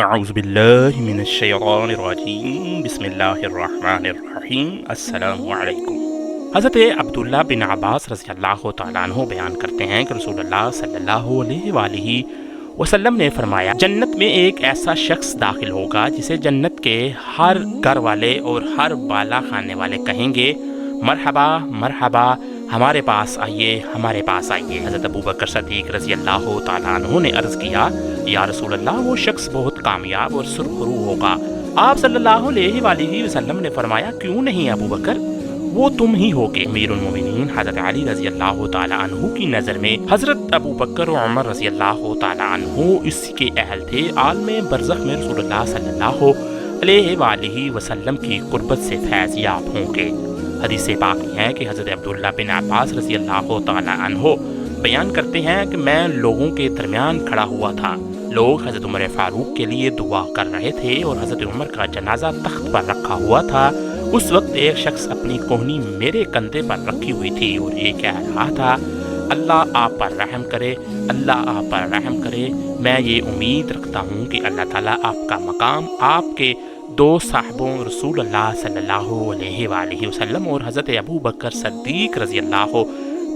اعوذ باللہ من الشیطان الرجیم بسم اللہ الرحمن الرحیم السلام علیکم۔ حضرت عبداللہ بن عباس رضی اللہ تعالیٰ عنہ بیان کرتے ہیں کہ رسول اللہ صلی اللہ علیہ وآلہ وسلم نے فرمایا، جنت میں ایک ایسا شخص داخل ہوگا جسے جنت کے ہر گھر والے اور ہر بالا خانے والے کہیں گے، مرحبا مرحبا، ہمارے پاس آئیے ہمارے پاس آئیے۔ حضرت ابوبکر صدیق رضی اللہ تعالیٰ عنہ نے عرض کیا، یا رسول اللہ، وہ شخص بہت کامیاب اور سرخرو ہوگا۔ آپ صلی اللہ علیہ وآلہ وسلم نے فرمایا، کیوں نہیں ابوبکر، وہ تم ہی ہوگے۔ امیر المومنین حضرت علی رضی اللہ تعالیٰ عنہ کی نظر میں حضرت ابوبکر و عمر رضی اللہ تعالیٰ عنہ اس کے اہل تھے۔ عالم برزخ میں رسول اللہ صلی اللہ علیہ وآلہ وسلم کی قربت سے فیض یاب ہوں گے۔ حدیث پاک میں ہے کہ حضرت عبداللہ بن عباس رضی اللہ تعالیٰ عنہ بیان کرتے ہیں کہ میں لوگوں کے درمیان کھڑا ہوا تھا، لوگ حضرت عمر فاروق کے لیے دعا کر رہے تھے اور حضرت عمر کا جنازہ تخت پر رکھا ہوا تھا۔ اس وقت ایک شخص اپنی کوہنی میرے کندھے پر رکھی ہوئی تھی اور یہ کہہ رہا تھا، اللہ آپ پر رحم کرے، اللہ آپ پر رحم کرے۔ میں یہ امید رکھتا ہوں کہ اللہ تعالیٰ آپ کا مقام آپ کے دو صاحبوں رسول اللہ صلی اللہ علیہ وآلہ وسلم اور حضرت ابوبکر صدیق رضی اللہ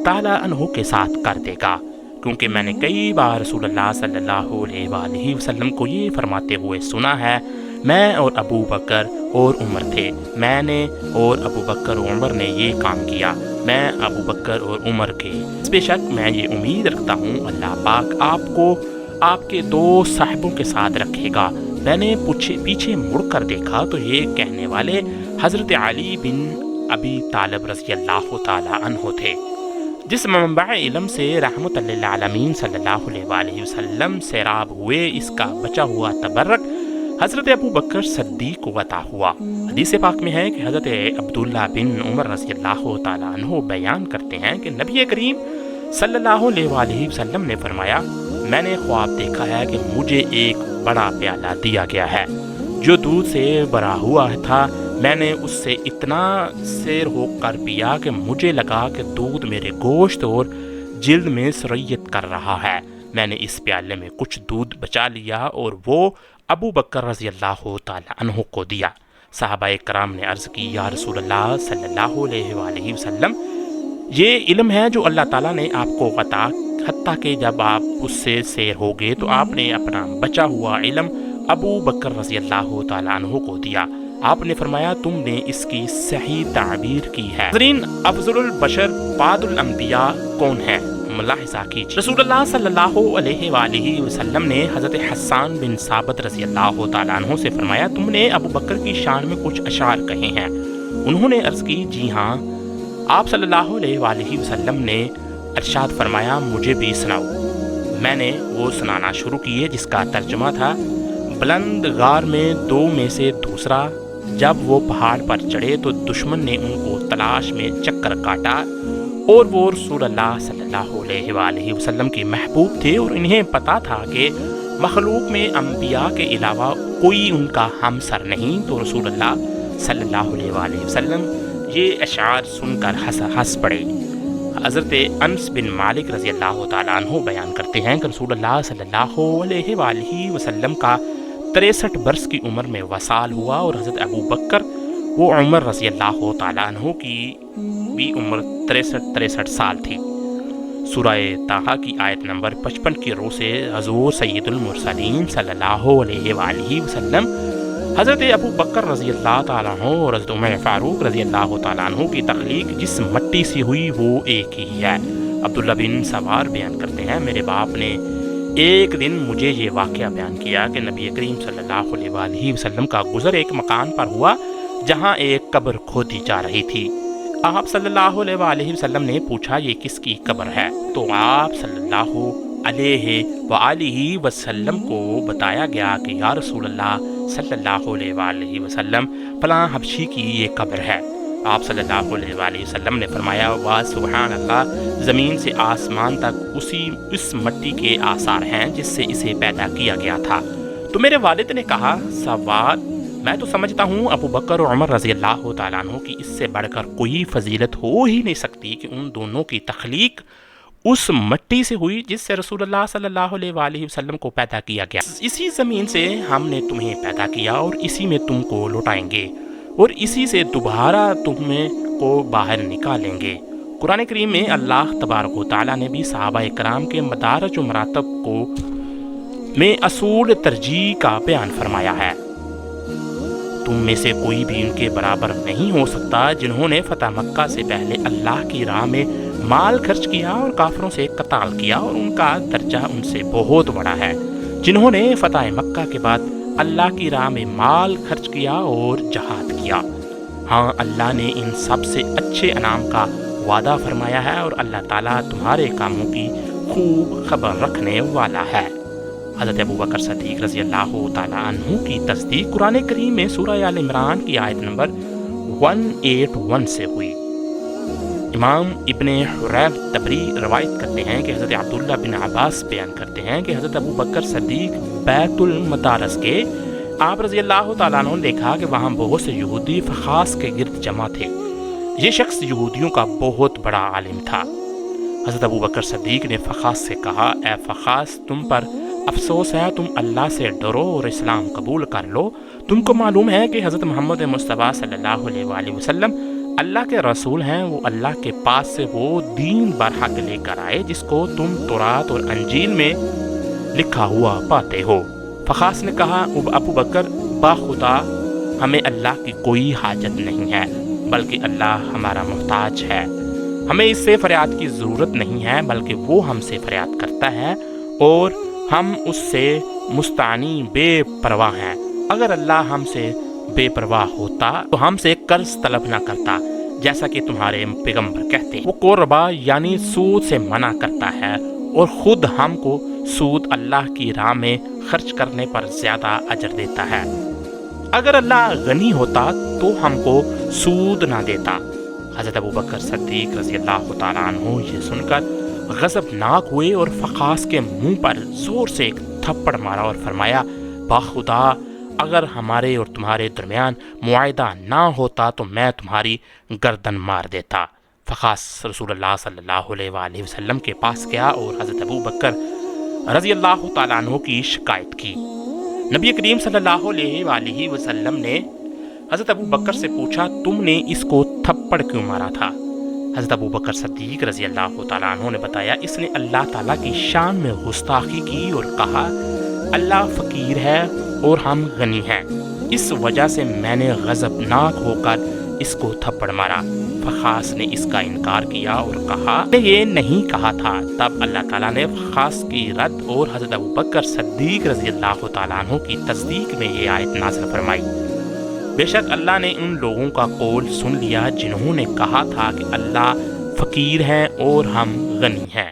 تعالیٰ عنہ کے ساتھ کر دے گا، کیونکہ میں نے کئی بار رسول اللہ صلی اللہ علیہ وآلہ وسلم کو یہ فرماتے ہوئے سنا ہے، میں اور ابو بکر اور عمر تھے، میں نے اور ابو بکر اور عمر نے یہ کام کیا، میں ابو بکر اور عمر کے، بے شک میں یہ امید رکھتا ہوں اللہ پاک آپ کو آپ کے دو صاحبوں کے ساتھ رکھے گا۔ میں نے پیچھے مڑ کر دیکھا تو یہ کہنے والے حضرت علی بن ابی طالب رضی اللہ تعالیٰ عنہ تھے، جس منبع علم سے رحمت للعالمین صلی اللہ علیہ وآلہ وسلم سیراب ہوئے، اس کا بچا ہوا تبرک حضرت ابو بکر صدیق کو عطا ہوا۔ حدیث پاک میں ہے کہ حضرت عبداللہ بن عمر رضی اللہ تعالیٰ عنہ بیان کرتے ہیں کہ نبی کریم صلی اللہ علیہ وآلہ وسلم نے فرمایا، میں نے خواب دیکھا ہے کہ مجھے ایک بڑا پیالہ دیا گیا ہے جو دودھ سے بھرا ہوا تھا، میں نے اس سے اتنا سیر ہو کر پیا کہ مجھے لگا کہ دودھ میرے گوشت اور جلد میں سرایت کر رہا ہے۔ میں نے اس پیالے میں کچھ دودھ بچا لیا اور وہ ابو بکر رضی اللہ تعالیٰ عنہ کو دیا۔ صحابہ کرام نے عرض کی، یا رسول اللہ صلی اللہ علیہ وآلہ وسلم، یہ علم ہے جو اللہ تعالیٰ نے آپ کو عطا، حتیٰ کہ جب آپ اس سے سیر ہو گئے تو آپ نے اپنا بچا ہوا علم ابو بکر رضی اللہ تعالیٰ عنہ کو دیا۔ آپ نے فرمایا، تم نے اس کی صحیح تعبیر کی ہے۔ حضرین، افضل البشر بعد الانبیاء کون ہے؟ ملاحظہ کیجیے، رسول اللہ صلی اللہ علیہ وآلہ وسلم نے حضرت حسان بن ثابت رضی اللہ تعالیٰ عنہ سے فرمایا، تم نے ابو بکر کی شان میں کچھ اشعار کہے ہیں؟ انہوں نے عرض کی، جی ہاں۔ آپ صلی اللہ علیہ وآلہ وسلم نے ارشاد فرمایا، مجھے بھی سناؤ۔ میں نے وہ سنانا شروع کیے جس کا ترجمہ تھا، بلند غار میں دو میں سے دوسرا، جب وہ پہاڑ پر چڑھے تو دشمن نے ان کو تلاش میں چکر کاٹا اور وہ رسول اللہ صلی اللہ علیہ وآلہ وسلم کے محبوب تھے اور انہیں پتا تھا کہ مخلوق میں انبیاء کے علاوہ کوئی ان کا ہمسر نہیں، تو رسول اللہ صلی اللہ علیہ وآلہ وسلم یہ اشعار سن کر ہنس پڑے۔ حضرت انس بن مالک رضی اللہ تعالیٰ عنہ بیان کرتے ہیں کہ رسول اللہ صلی اللہ علیہ وآلہ وسلم کا 63 برس کی عمر میں وصال ہوا اور حضرت ابو بکر و عمر رضی اللہ تعالیٰ عنہ کی بھی عمر 63 سال تھی۔ سورہ طٰہٰ کی آیت نمبر 55 کی روح سے حضور سید المرسلین صلی اللہ علیہ وآلہ وسلم، حضرت ابو بکر رضی اللہ تعالیٰ عنہ اور حضرت عمر فاروق رضی اللہ تعالیٰ عنہ کی تخلیق جس مٹی سے ہوئی وہ ایک ہی ہے۔ عبداللہ بن سوار بیان کرتے ہیں، میرے باپ نے ایک دن مجھے یہ واقعہ بیان کیا کہ نبی کریم صلی اللہ علیہ وآلہ وسلم کا گزر ایک مکان پر ہوا جہاں ایک قبر کھودی جا رہی تھی۔ آپ صلی اللہ علیہ وآلہ وسلم نے پوچھا، یہ کس کی قبر ہے؟ تو آپ صلی اللہ علیہ وآلہ وسلم کو بتایا گیا کہ یا رسول اللہ صلی اللہ علیہ وآلہ وسلم، فلاں حبشی کی یہ قبر ہے۔ آپ صلی اللہ علیہ وآلہ وسلم نے فرمایا، واہ سبحان اللہ، زمین سے آسمان تک اس مٹی کے آثار ہیں جس سے اسے پیدا کیا گیا تھا۔ تو میرے والد نے کہا، سواد، میں تو سمجھتا ہوں ابو بکر و عمر رضی اللہ تعالیٰ عنہ کی اس سے بڑھ کر کوئی فضیلت ہو ہی نہیں سکتی کہ ان دونوں کی تخلیق اس مٹی سے ہوئی جس سے رسول اللہ صلی اللہ علیہ وآلہ وسلم کو پیدا کیا گیا. اسی زمین سے ہم نے تمہیں پیدا کیا اور اسی میں تم کو لوٹائیں گے اور اسی سے دوبارہ تمہیں کو باہر نکالیں گے. قرآن کریم میں اللہ تبارک و تعالیٰ نے بھی صحابہ کرام کے مدارج و مراتب کو میں اصول ترجیح کا بیان فرمایا ہے. تم میں سے کوئی بھی ان کے برابر نہیں ہو سکتا جنہوں نے فتح مکہ سے پہلے اللہ کی راہ میں مال خرچ کیا اور کافروں سے قتال کیا، اور ان کا درجہ ان سے بہت بڑا ہے جنہوں نے فتح مکہ کے بعد اللہ کی راہ میں مال خرچ کیا اور جہاد کیا. ہاں، اللہ نے ان سب سے اچھے انعام کا وعدہ فرمایا ہے اور اللہ تعالیٰ تمہارے کاموں کی خوب خبر رکھنے والا ہے. حضرت ابوبکر صدیق رضی اللہ تعالیٰ عنہ کی تصدیق قرآن کریم میں سورہ آل عمران کی آیت نمبر 181 سے ہوئی. امام ابن حریر تبری روایت کرتے ہیں کہ حضرت عبداللہ بن عباس بیان کرتے ہیں کہ حضرت ابوبکر صدیق بیت المدارس کے آپ رضی اللہ تعالیٰ عنہ نے دیکھا کہ وہاں بہت سے یہودی فخاص کے گرد جمع تھے. یہ شخص یہودیوں کا بہت بڑا عالم تھا. حضرت ابوبکر صدیق نے فخاص سے کہا، اے فخاص، تم پر افسوس ہے، تم اللہ سے ڈرو اور اسلام قبول کر لو. تم کو معلوم ہے کہ حضرت محمد مصطفیٰ صلی اللہ علیہ وآلہ وسلم اللہ کے رسول ہیں. وہ اللہ کے پاس سے وہ دین برحق لے کر آئے جس کو تم تورات اور انجیل میں لکھا ہوا پاتے ہو. فخاص نے کہا، ابوبکر، باخدا ہمیں اللہ کی کوئی حاجت نہیں ہے بلکہ اللہ ہمارا محتاج ہے. ہمیں اس سے فریاد کی ضرورت نہیں ہے بلکہ وہ ہم سے فریاد کرتا ہے اور ہم اس سے مستغنی بے پرواہ ہیں. اگر اللہ ہم سے بے پرواہ ہوتا تو ہم سے قرض طلب نہ کرتا جیسا کہ تمہارے پیغمبر کہتے ہیں. وہ قربا یعنی سود سے منع کرتا ہے اور خود ہم کو سود اللہ کی راہ میں خرچ کرنے پر زیادہ اجر دیتا ہے. اگر اللہ غنی ہوتا تو ہم کو سود نہ دیتا. حضرت ابوبکر صدیق رضی اللہ تعالیٰ عنہ یہ سن کر غضبناک ہوئے اور فخاص کے منہ پر زور سے ایک تھپڑ مارا اور فرمایا، باخدا اگر ہمارے اور تمہارے درمیان معاہدہ نہ ہوتا تو میں تمہاری گردن مار دیتا. فخاص رسول اللہ صلی اللہ علیہ وآلہ وسلم کے پاس گیا اور حضرت ابوبکر رضی اللہ تعالیٰ عنہ کی شکایت کی. نبی کریم صلی اللہ علیہ وآلہ وسلم نے حضرت ابوبکر سے پوچھا، تم نے اس کو تھپڑ کیوں مارا تھا؟ حضرت ابوبکر صدیق رضی اللہ تعالیٰ عنہ نے بتایا، اس نے اللہ تعالیٰ کی شان میں گستاخی کی اور کہا اللہ فقیر ہے اور ہم غنی ہیں، اس وجہ سے میں نے غضبناک ہو کر اس کو تھپڑ مارا. فخاص نے اس کا انکار کیا اور کہا میں یہ نہیں کہا تھا. تب اللہ تعالیٰ نے فخاص کی رد اور حضرت ابوبکر صدیق رضی اللہ تعالیٰ عنہ کی تصدیق میں یہ آیت نازل فرمائی. بے شک اللہ نے ان لوگوں کا قول سن لیا جنہوں نے کہا تھا کہ اللہ فقیر ہیں اور ہم غنی ہیں.